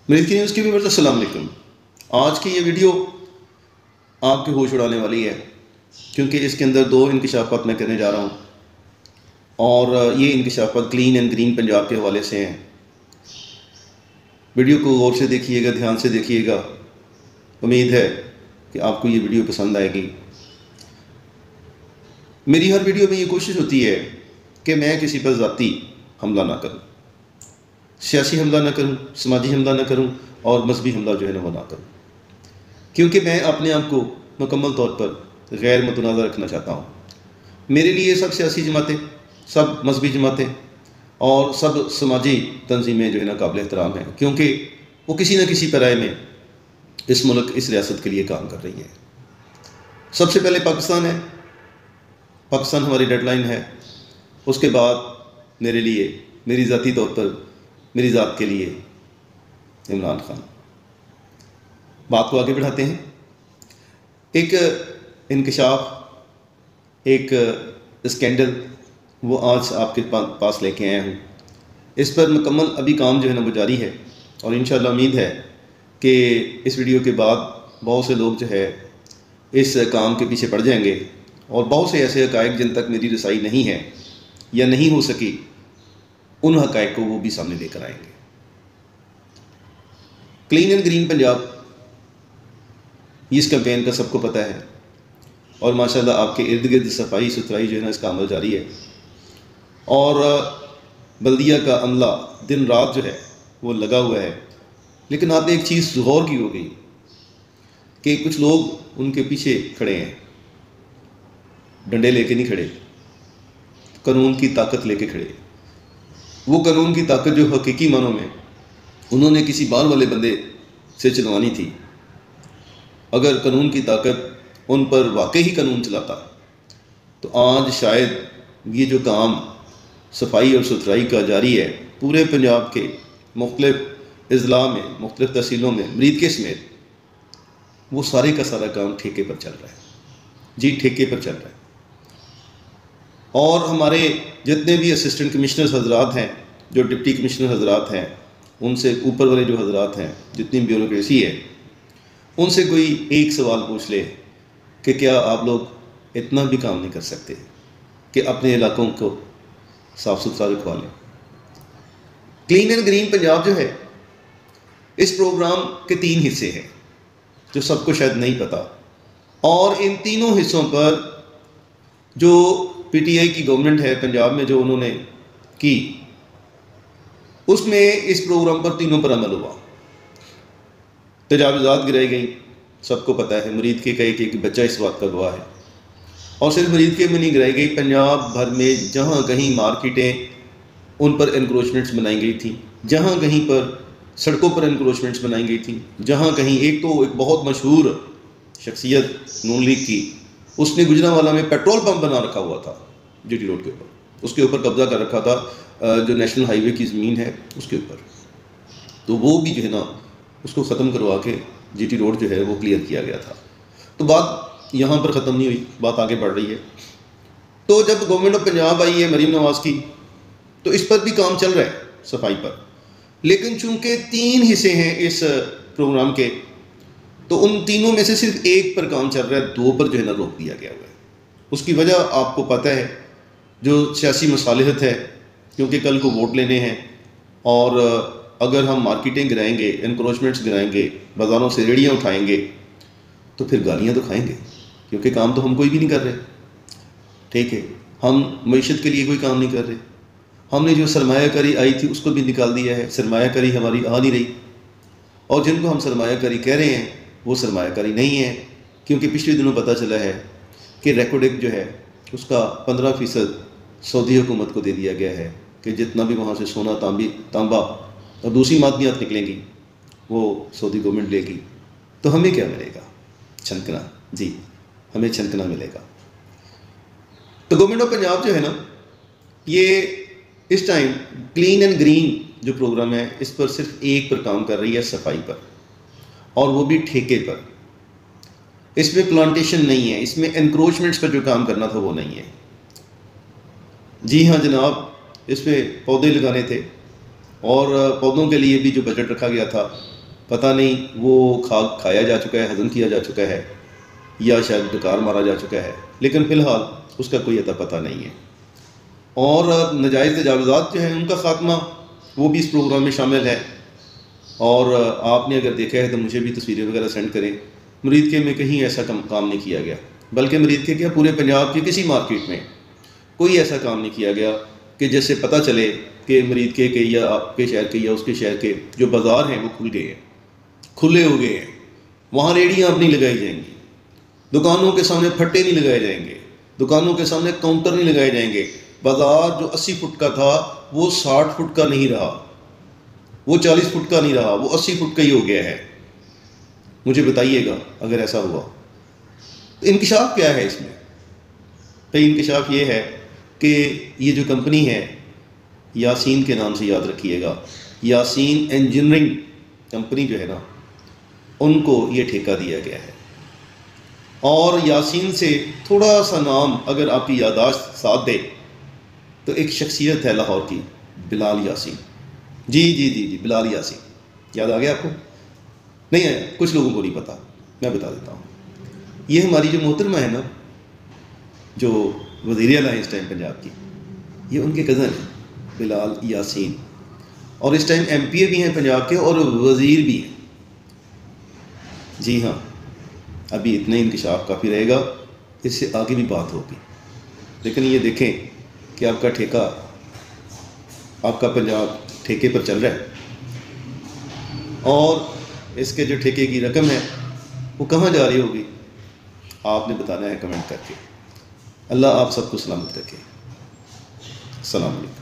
Milky news के viewers अस्सलाम वालेकुम। आज की ये वीडियो आपके होश उड़ाने वाली है, क्योंकि इसके अंदर दो इंकशाफात मैं करने जा रहा हूँ और ये इंकशाफात क्लीन एंड ग्रीन पंजाब के हवाले से हैं। वीडियो को गौर से देखिएगा, ध्यान से देखिएगा। उम्मीद है कि आपको ये वीडियो पसंद आएगी। मेरी हर वीडियो में ये कोशिश होती है कि मैं किसी पर ज़ाती हमला ना करूँ, सियासी हमला ना करूँ, समाजी हमला ना करूँ और मजहबी हमला जो है ना वो ना करूँ, क्योंकि मैं अपने आप को मुकम्मल तौर पर गैर मुतनाज़ा रखना चाहता हूँ। मेरे लिए सब सियासी जमातें, सब मजहबी जमातें और सब समाजी तंजीमें जो है ना काबिल एहतराम हैं, क्योंकि वो किसी न किसी पैराए में इस मुल्क, इस रियासत के लिए काम कर रही है। सबसे पहले पाकिस्तान है, पाकिस्तान हमारी डेडलाइन है। उसके बाद मेरे लिए, मेरी ज़ाती तौर पर, मेरी ज़ात के लिए इमरान खान। बात को आगे बढ़ाते हैं। एक इंकशाफ, एक स्कैंडल वो आज आपके पास लेके आया हूँ। इस पर मुकम्मल अभी काम जो है ना वो जारी है और इंशाअल्लाह उम्मीद है कि इस वीडियो के बाद बहुत से लोग जो है इस काम के पीछे पड़ जाएंगे और बहुत से ऐसे हक़ाइक़ जिन तक मेरी रसाई नहीं है या नहीं हो सकी, उन हक़ाइक़ को वो भी सामने लेकर आएंगे। क्लीन एंड ग्रीन पंजाब, इस कैंपेन का सबको पता है और माशाल्लाह आपके इर्द गिर्द सफाई सुथराई जो है ना इसका अमल जारी है और बल्दिया का अमला दिन रात जो है वो लगा हुआ है। लेकिन आपने एक चीज़ गौर की होगी कि कुछ लोग उनके पीछे खड़े हैं, डंडे लेके नहीं खड़े, कानून की ताकत लेके खड़े। वो कानून की ताकत जो हकीकी मानों में उन्होंने किसी बाल वाले बंदे से चलवानी थी। अगर कानून की ताकत उन पर वाकई ही कानून चलाता तो आज शायद ये जो काम सफाई और सुथराई का जारी है पूरे पंजाब के मुख्तलिफ अजला में, मुख्तलिफ तहसीलों में, मरीद के समेत, वो सारे का सारा काम ठेके पर चल रहा है। जी, ठेके पर चल रहा है। और हमारे जितने भी असिस्टेंट कमिश्नर हजरात हैं, जो डिप्टी कमिश्नर हजरात हैं, उनसे ऊपर वाले जो हजरात हैं, जितनी ब्यूरोक्रेसी है, उनसे कोई एक सवाल पूछ ले कि क्या आप लोग इतना भी काम नहीं कर सकते कि अपने इलाकों को साफ़ सुथरा रखवा लें। क्लीन एंड ग्रीन पंजाब जो है, इस प्रोग्राम के 3 हिस्से हैं जो सबको शायद नहीं पता, और इन तीनों हिस्सों पर जो पीटीआई की गवर्नमेंट है पंजाब में जो उन्होंने की, उसमें इस प्रोग्राम पर तीनों पर अमल हुआ। तजावज़ात गिराई गई, सबको पता है, मरीद के कई एक बच्चा इस बात का गवाह है। और सिर्फ मरीद के में नहीं गिराई गई, पंजाब भर में जहाँ कहीं मार्केटें, उन पर इंक्रोचमेंट्स बनाई गई थी, जहाँ कहीं पर सड़कों पर इंक्रोचमेंट्स बनाई गई थी, जहाँ कहीं एक बहुत मशहूर शख्सियत नून लीग की, उसने गुजरांवाला में पेट्रोल पंप बना रखा हुआ था जीटी रोड के ऊपर, उसके ऊपर कब्जा कर रखा था जो नेशनल हाईवे की ज़मीन है उसके ऊपर। तो वो भी जो है ना उसको ख़त्म करवा के जीटी रोड जो है वो क्लियर किया गया था। तो बात यहाँ पर ख़त्म नहीं हुई, बात आगे बढ़ रही है। तो जब गवर्नमेंट ऑफ पंजाब आई है मरीम नवाज़ की, तो इस पर भी काम चल रहा है सफाई पर, लेकिन चूँकि 3 हिस्से हैं इस प्रोग्राम के, तो उन तीनों में से सिर्फ एक पर काम चल रहा है, 2 पर जो है ना रोक दिया गया हुआ है। उसकी वजह आपको पता है, जो सियासी मसालिहत है, क्योंकि कल को वोट लेने हैं और अगर हम मार्केटें गिराएंगे, इंक्रोचमेंट्स गिराएंगे, बाज़ारों से रेड़ियाँ उठाएंगे, तो फिर गालियाँ तो खाएंगे, क्योंकि काम तो हम कोई भी नहीं कर रहे। ठीक है, हम मईशत के लिए कोई काम नहीं कर रहे। हमने जो सरमायाकारी आई थी उसको भी निकाल दिया है, सरमायाकारी हमारी आ नहीं रही। और जिनको हम सरमायाकारी कह रहे हैं वो सरमायाकारी नहीं है, क्योंकि पिछले दिनों पता चला है कि रेकोडेक जो है उसका 15% सऊदी हुकूमत को दे दिया गया है कि जितना भी वहाँ से सोना, तांबा और दूसरी मादनियात निकलेंगी वो सऊदी गवर्नमेंट लेगी। तो हमें क्या मिलेगा? छनकना। जी, हमें छनकना मिलेगा। तो गवर्नमेंट ऑफ पंजाब जो है ना, ये इस टाइम क्लीन एंड ग्रीन जो प्रोग्राम है, इस पर सिर्फ एक पर काम कर रही है, सफाई पर, और वो भी ठेके पर। इसमें प्लांटेशन नहीं है, इसमें एनक्रोचमेंट्स पर जो काम करना था वो नहीं है। जी हाँ जनाब, इसमें पौधे लगाने थे और पौधों के लिए भी जो बजट रखा गया था पता नहीं वो खाया जा चुका है, हज़म किया जा चुका है, या शायद डकार मारा जा चुका है, लेकिन फ़िलहाल उसका कोई अता पता नहीं है। और नाजायज़ तजावुज़ात जो हैं उनका ख़ात्मा वो भी इस प्रोग्राम में शामिल है। और आपने अगर देखा है तो मुझे भी तस्वीरें वगैरह सेंड करें। मुरीदके में कहीं ऐसा काम नहीं किया गया, बल्कि मुरीदके क्या पूरे पंजाब की किसी मार्केट में कोई ऐसा काम नहीं किया गया कि जिससे पता चले कि मुरीदके के या आपके शहर के या उसके शहर के जो बाज़ार हैं वो खुल गए हैं, खुले हो गए हैं। वहाँ रेहड़ियाँ अब नहीं लगाई जाएंगी, दुकानों के सामने फट्टे नहीं लगाए जाएंगे, दुकानों के सामने काउंटर नहीं लगाए जाएंगे। बाज़ार जो 80 फुट का था वो 60 फुट का नहीं रहा, वो 40 फुट का नहीं रहा, वो 80 फुट का ही हो गया है। मुझे बताइएगा अगर ऐसा हुआ तो इंकशाफ क्या है इसमें? तो इंकशाफ ये है कि ये जो कंपनी है यासीन के नाम से याद रखिएगा, यासीन इंजीनियरिंग कंपनी जो है ना, उनको ये ठेका दिया गया है। और यासीन से थोड़ा सा नाम अगर आपकी यादाश्त साथ दे तो एक शख्सियत है लाहौर की, बिलाल यासीन। जी जी जी जी, बिलाल यासीन याद आ गया आपको? नहीं आया? कुछ लोगों को नहीं पता, मैं बता देता हूँ। ये हमारी जो मोहतरमा है ना, जो वज़ीर आला है इस टाइम पंजाब की, ये उनके कज़न हैं बिलाल यासीन, और इस टाइम MPA भी हैं पंजाब के और वज़ीर भी हैं। जी हाँ, अभी इतना ही इंकशाफ काफ़ी रहेगा, इससे आगे भी बात होगी। लेकिन ये देखें कि आपका ठेका, आपका पंजाब ठेके पर चल रहा है, और इसके जो ठेके की रकम है वो कहाँ जा रही होगी, आपने बताना है कमेंट करके। अल्लाह आप सबको सलामत रखे। अस्सलाम वालेकुम।